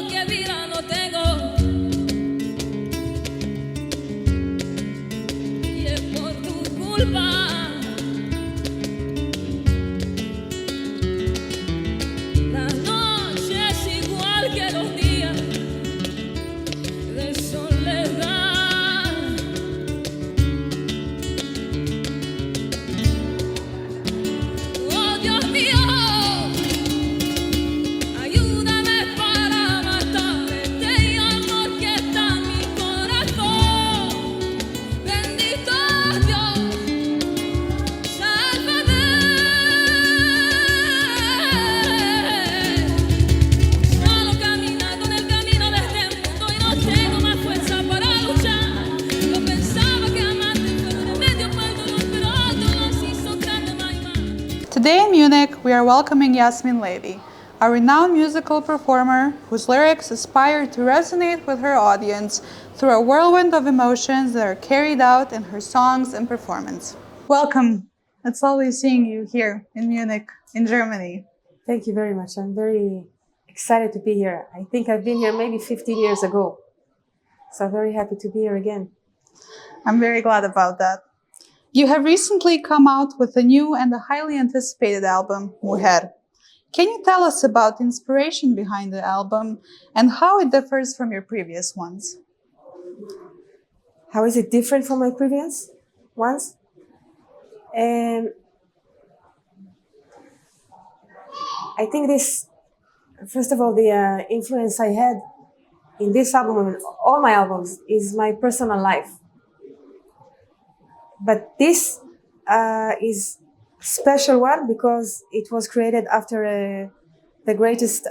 que vida no tengo. Y es por tu culpa. La noche es igual que los días de soledad. Oh, Dios mío. Today in Munich, we are welcoming Yasmin Levy, a renowned musical performer whose lyrics aspire to resonate with her audience through a whirlwind of emotions that are carried out in her songs and performance. Welcome. It's always seeing you here in Munich, in Germany. Thank you very much. I'm very excited to be here. I think I've been here maybe 15 years ago. So I'm very happy to be here again. I'm very glad about that. You have recently come out with a new and a highly anticipated album, Mujer. Can you tell us about the inspiration behind the album and how it differs from your previous ones? How is it different from my previous ones? I think this, first of all, the influence I had in this album and all my albums is my personal life. But this is a special one because it was created after the greatest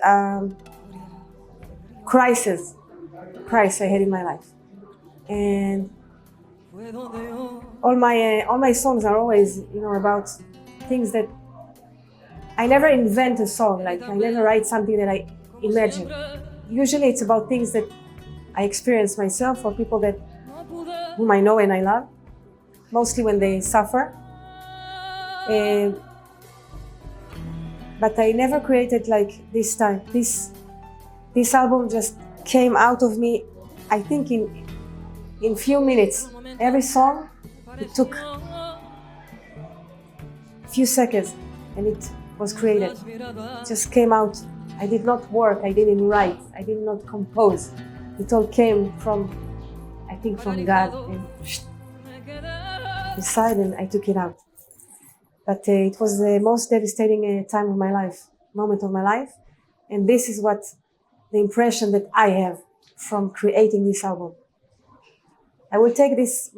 crisis I had in my life. And all my songs are always, about things that I never invent a song. Like I never write something that I imagine. Usually it's about things that I experience myself or people whom I know and I love. Mostly when they suffer. But I never created like this time. This album just came out of me, I think in few minutes. Every song, it took a few seconds and it was created. It just came out. I did not work, I didn't write, I did not compose. It all came from, I think, from God. And inside, and I took it out. But it was the most devastating time of my life, moment of my life. And this is what the impression that I have from creating this album. I will take this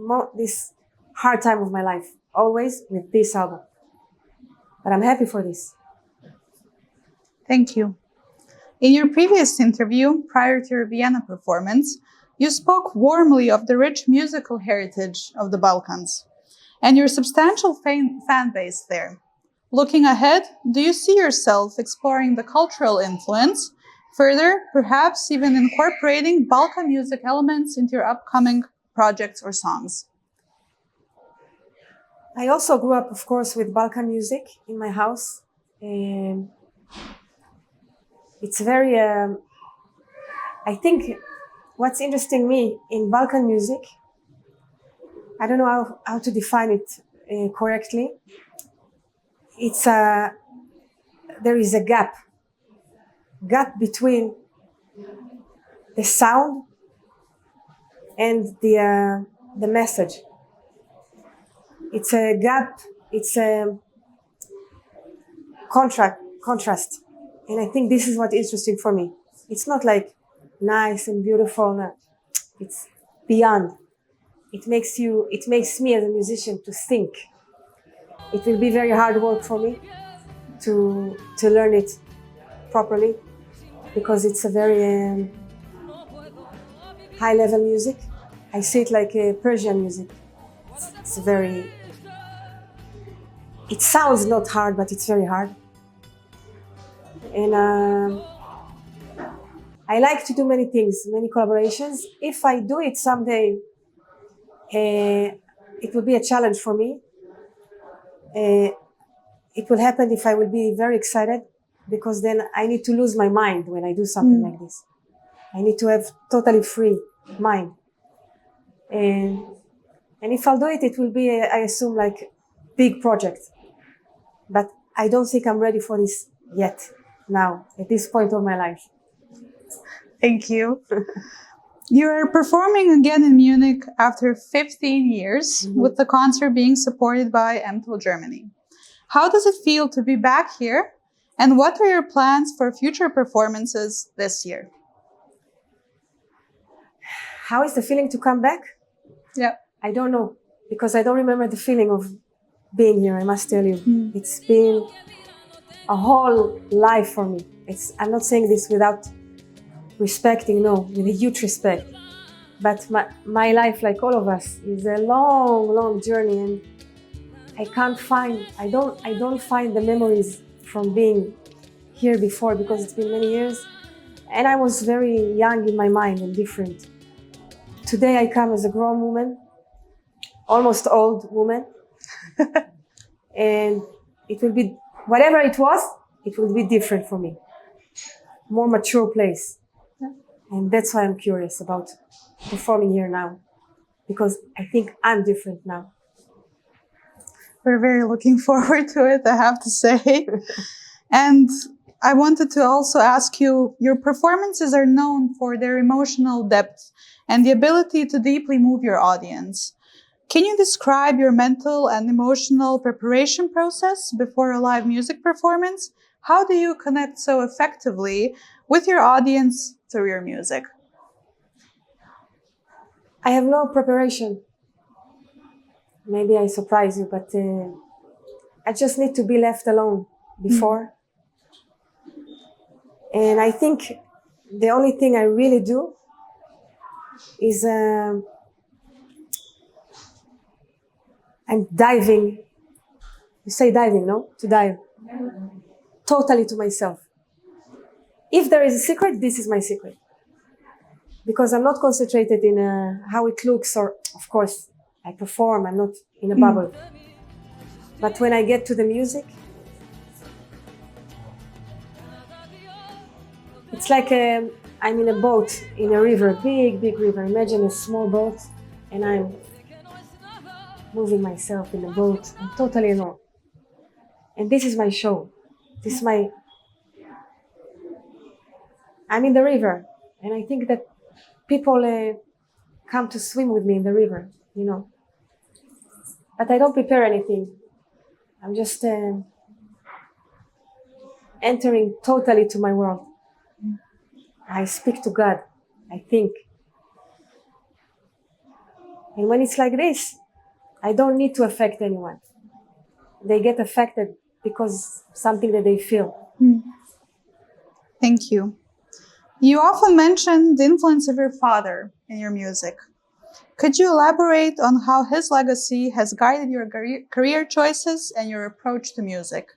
hard time of my life always with this album. But I'm happy for this. Thank you. In your previous interview, prior to your Vienna performance, you spoke warmly of the rich musical heritage of the Balkans and your substantial fan base there. Looking ahead, do you see yourself exploring the cultural influence, further, perhaps even incorporating Balkan music elements into your upcoming projects or songs? I also grew up, of course, with Balkan music in my house. It's very, I think what's interesting me in Balkan music, I don't know how to define it correctly. It's there is a gap between the sound and the message. It's a gap. It's a contrast, and I think this is what's interesting for me. It's not like nice and beautiful. No. It's beyond. It makes me as a musician to think. It will be very hard work for me to learn it properly because it's a very high level music. I see it like a Persian music. It's very. It sounds not hard, but it's very hard. And I like to do many things, many collaborations. If I do it someday, it will be a challenge for me. It will happen if I will be very excited, because then I need to lose my mind when I do something like this. I need to have totally free mind. And if I'll do it, it will be, I assume, like big project. But I don't think I'm ready for this yet, now, at this point of my life. Thank you. You're performing again in Munich after 15 years, with the concert being supported by MTEL Germany. How does it feel to be back here? And what are your plans for future performances this year? How is the feeling to come back? Yeah. I don't know, because I don't remember the feeling of being here, I must tell you. It's been a whole life for me. I'm not saying this without respecting, no, with a huge respect. But my life, like all of us, is a long, long journey, and I don't find the memories from being here before, because it's been many years, and I was very young in my mind and different. Today I come as a grown woman, almost old woman, and it will be, whatever it will be different for me. More mature place. And that's why I'm curious about performing here now, because I think I'm different now. We're very looking forward to it, I have to say. And I wanted to also ask you, your performances are known for their emotional depth and the ability to deeply move your audience. Can you describe your mental and emotional preparation process before a live music performance? How do you connect so effectively with your audience through your music? I have no preparation. Maybe I surprise you, but I just need to be left alone before. And I think the only thing I really do is I'm diving. You say diving, no? To dive. Totally to myself. If there is a secret, this is my secret. Because I'm not concentrated in how it looks, or, of course, I perform, I'm not in a bubble. But when I get to the music, it's like I'm in a boat in a river, big, big river. Imagine a small boat, and I'm moving myself in the boat. I'm totally alone. And this is my show. I'm in the river, and I think that people come to swim with me in the river, you know. But I don't prepare anything. I'm just entering totally to my world. I speak to God, I think. And when it's like this, I don't need to affect anyone. They get affected because something that they feel. Thank you. You often mention the influence of your father in your music. Could you elaborate on how his legacy has guided your career choices and your approach to music?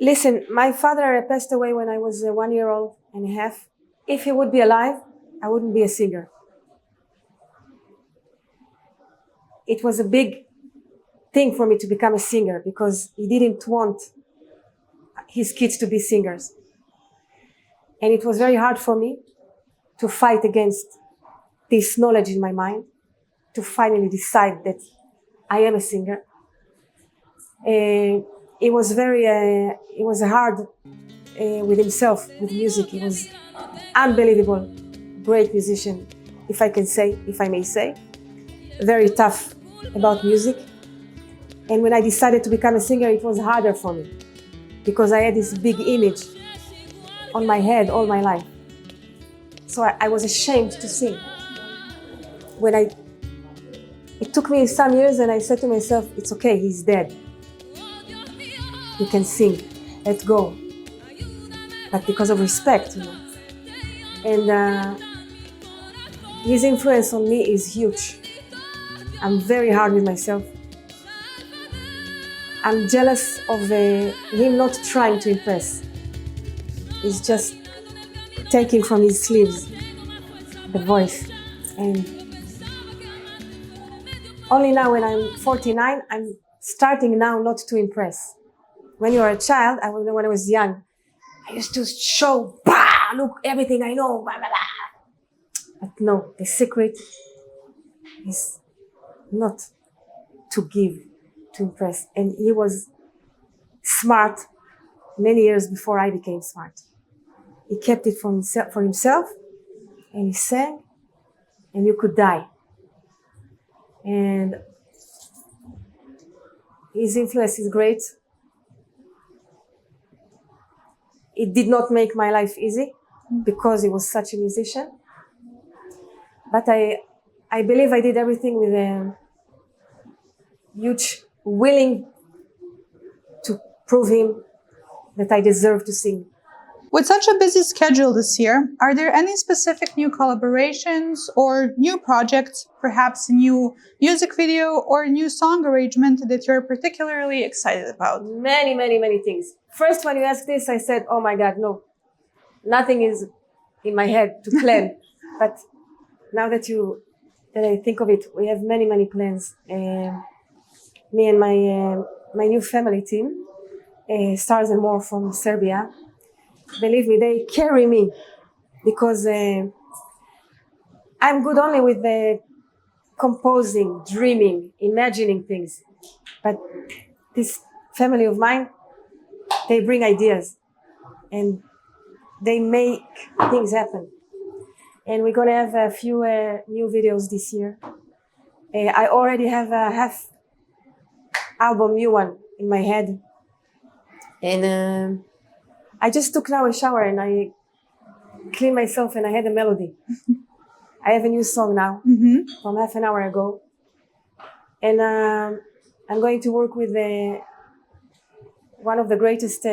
Listen, my father passed away when I was 1 year old and a half. If he would be alive, I wouldn't be a singer. It was a big thing for me to become a singer because he didn't want his kids to be singers. And it was very hard for me to fight against this knowledge in my mind, to finally decide that I am a singer. It was hard with himself, with music. He was unbelievable, great musician, if I may say. Very tough about music. And when I decided to become a singer, it was harder for me because I had this big image on my head all my life. So I was ashamed to sing. It took me some years, and I said to myself, it's okay, he's dead. You can sing, let go. But because of respect, you know. And his influence on me is huge. I'm very hard with myself. I'm jealous of him not trying to impress. He's just taking from his sleeves the voice. And only now when I'm 49, I'm starting now not to impress. When you are a child, when I was young, I used to show, bah, look, everything I know, blah, blah, blah. But no, the secret is not to give, to impress. And he was smart many years before I became smart. He kept it for himself, and he sang, and you could die. And his influence is great. It did not make my life easy because he was such a musician. But I believe I did everything with a huge willing to prove him that I deserve to sing. With such a busy schedule this year, are there any specific new collaborations or new projects, perhaps a new music video or a new song arrangement that you're particularly excited about? Many, many, many things. First, when you asked this, I said, oh my God, no. Nothing is in my head to plan. But now that I think of it, we have many, many plans. Me and my new family team, Stars and More from Serbia, believe me, they carry me because I'm good only with the composing, dreaming, imagining things. But this family of mine, they bring ideas and they make things happen. And we're going to have a few new videos this year. I already have a half album, new one in my head. And I just took now a shower and I cleaned myself and I had a melody. I have a new song now from half an hour ago. And I'm going to work with one of the greatest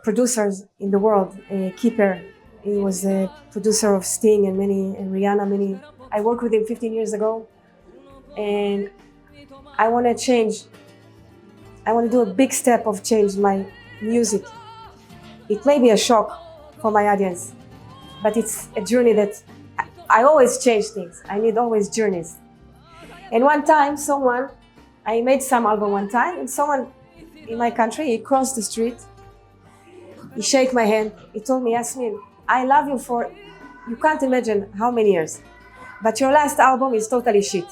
producers in the world, Keeper. He was the producer of Sting and Rihanna. I worked with him 15 years ago. And I want to change. I want to do a big step of change in my music. It may be a shock for my audience, but it's a journey that I always change things. I need always journeys. And one time, I made some album one time, and someone in my country, he crossed the street, he shook my hand, he told me, Yasmin, I love you for, you can't imagine how many years, but your last album is totally shit.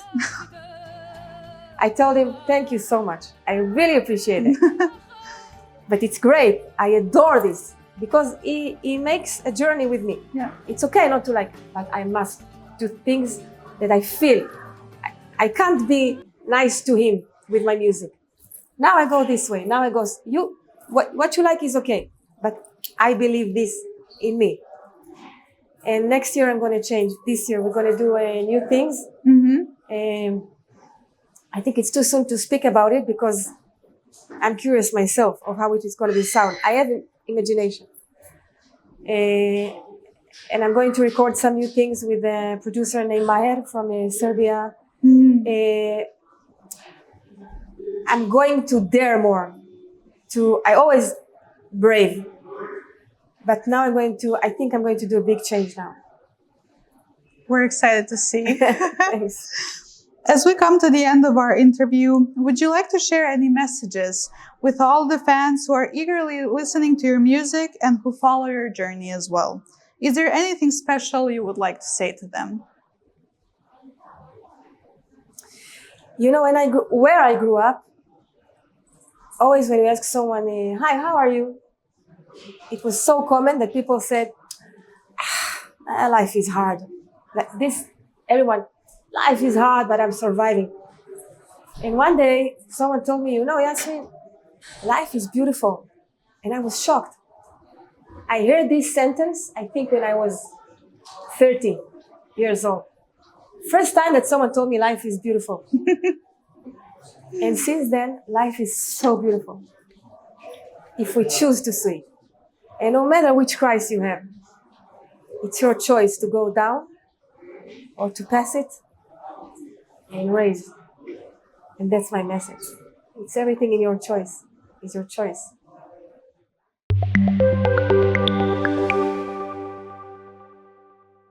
I told him, thank you so much. I really appreciate it. But it's great. I adore this because he makes a journey with me. Yeah. It's okay not to like, but I must do things that I feel. I can't be nice to him with my music. Now I go this way. Now I go, what you like is okay. But I believe this in me. And next year I'm going to change. This year we're going to do new things. I think it's too soon to speak about it because I'm curious myself of how it is going to be sound. I have an imagination. And I'm going to record some new things with a producer named Maher from Serbia. I'm going to dare more. I always brave. But now I think I'm going to do a big change now. We're excited to see. Thanks. As we come to the end of our interview, would you like to share any messages with all the fans who are eagerly listening to your music and who follow your journey as well? Is there anything special you would like to say to them? You know, where I grew up, always when you ask someone, hi, how are you? It was so common that people said, life is hard. Like this, everyone, life is hard, but I'm surviving. And one day, someone told me, Yasmin, life is beautiful. And I was shocked. I heard this sentence, I think when I was 30 years old. First time that someone told me life is beautiful. And since then, life is so beautiful. If we choose to see. And no matter which crisis you have, it's your choice to go down or to pass it and raise. And that's my message. It's everything in your choice. It's your choice.